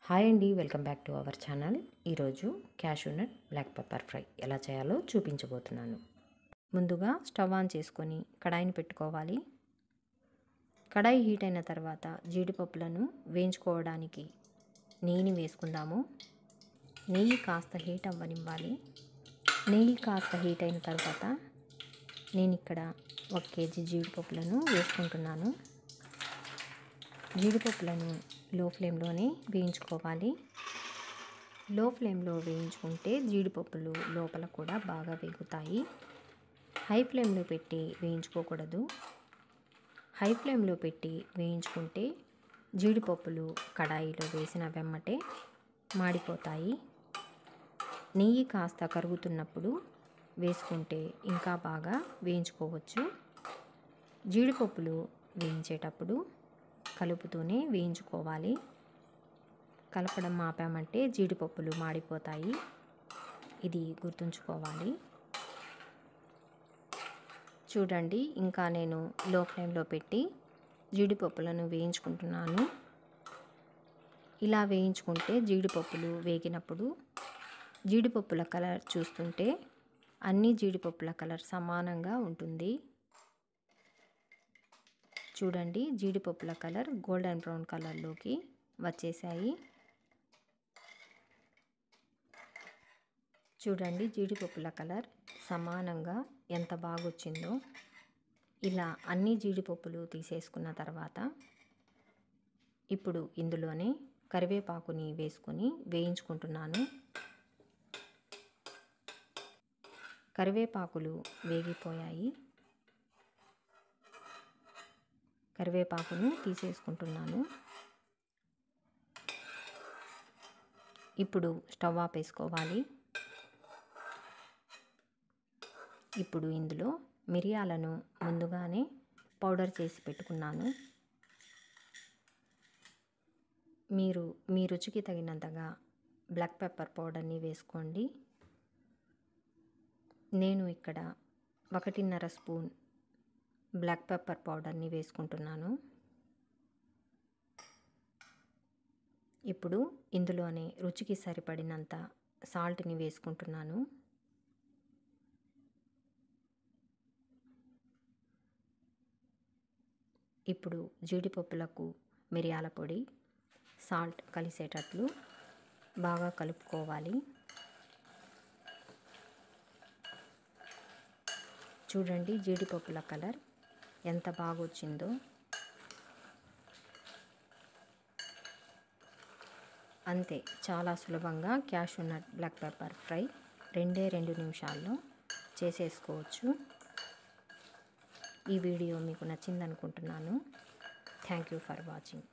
Hi అండి, welcome back to our channel. ఈరోజు cashew nut black pepper fry ఎలా చేయాలో చూపించబోతున్నాను. ముందుగా స్టవ్ ఆన్ చేసుకొని కడాయిని పెట్టుకోవాలి. కడాయి హీట్ అయిన తర్వాత జీడిపప్పులను వేయించుకోవడానికి నెయ్యిని వేసుకుందాము. నెయ్యి కాస్త హీట్ అవ్వనివ్వాలి. నెయ్యి కాస్త హీట్ అయిన తర్వాత నేను ఇక్కడ 1 కేజీ జీడిపప్పులను వేసుకుంటున్నాను. జీడిపప్పులను లో ఫ్లేమ్లోనే వేయించుకోవాలి. లో ఫ్లేమ్లో వేయించుకుంటే జీడిపప్పులు లోపల కూడా బాగా వేగుతాయి. హై ఫ్లేమ్లో పెట్టి వేయించుకోకూడదు. హై ఫ్లేమ్లో పెట్టి వేయించుకుంటే జీడిపప్పులు కడాయిలో వేసిన వెమ్మటే మాడిపోతాయి. నెయ్యి కాస్త కరుగుతున్నప్పుడు వేసుకుంటే ఇంకా బాగా వేయించుకోవచ్చు. జీడిపప్పులు వేయించేటప్పుడు కలుపుతూనే వేయించుకోవాలి. కలపడం ఆపామంటే జీడిపప్పులు మాడిపోతాయి. ఇది గుర్తుంచుకోవాలి. చూడండి, ఇంకా నేను లో ఫ్లేమ్లో పెట్టి జీడిపప్పులను వేయించుకుంటున్నాను. ఇలా వేయించుకుంటే జీడిపప్పులు వేగినప్పుడు జీడిపప్పుల కలర్ చూస్తుంటే అన్ని జీడిపప్పుల కలర్ సమానంగా ఉంటుంది. చూడండి, జీడిపప్పుల కలర్ గోల్డెన్ బ్రౌన్ కలర్లోకి వచ్చేసాయి. చూడండి, జీడిపప్పుల కలర్ సమానంగా ఎంత బాగా వచ్చిందో. ఇలా అన్ని జీడిపప్పులు తీసేసుకున్న తర్వాత ఇప్పుడు ఇందులోనే కరివేపాకుని వేసుకొని వేయించుకుంటున్నాను. కరివేపాకులు వేగిపోయాయి. కరివేపాకును తీసేసుకుంటున్నాను. ఇప్పుడు స్టవ్ ఆపేసుకోవాలి. ఇప్పుడు ఇందులో మిరియాలను ముందుగానే పౌడర్ చేసి పెట్టుకున్నాను. మీరు మీ రుచికి తగినంతగా బ్లాక్ పెప్పర్ పౌడర్ని వేసుకోండి. నేను ఇక్కడ 1.5 స్పూన్ బ్లాక్ పెప్పర్ పౌడర్ని వేసుకుంటున్నాను. ఇప్పుడు ఇందులోనే రుచికి సరిపడినంత సాల్ట్ని వేసుకుంటున్నాను. ఇప్పుడు జీడిపప్పులకు మిరియాల పొడి, సాల్ట్ కలిసేటట్లు బాగా కలుపుకోవాలి. చూడండి, జీడిపప్పుల కలర్ ఎంత బాగా వచ్చిందో. అంతే, చాలా సులభంగా cashew nut black pepper fry 2 నిమిషాల్లో చేసేసుకోవచ్చు. ఈ వీడియో మీకు నచ్చిందనుకుంటున్నాను. Thank you for watching.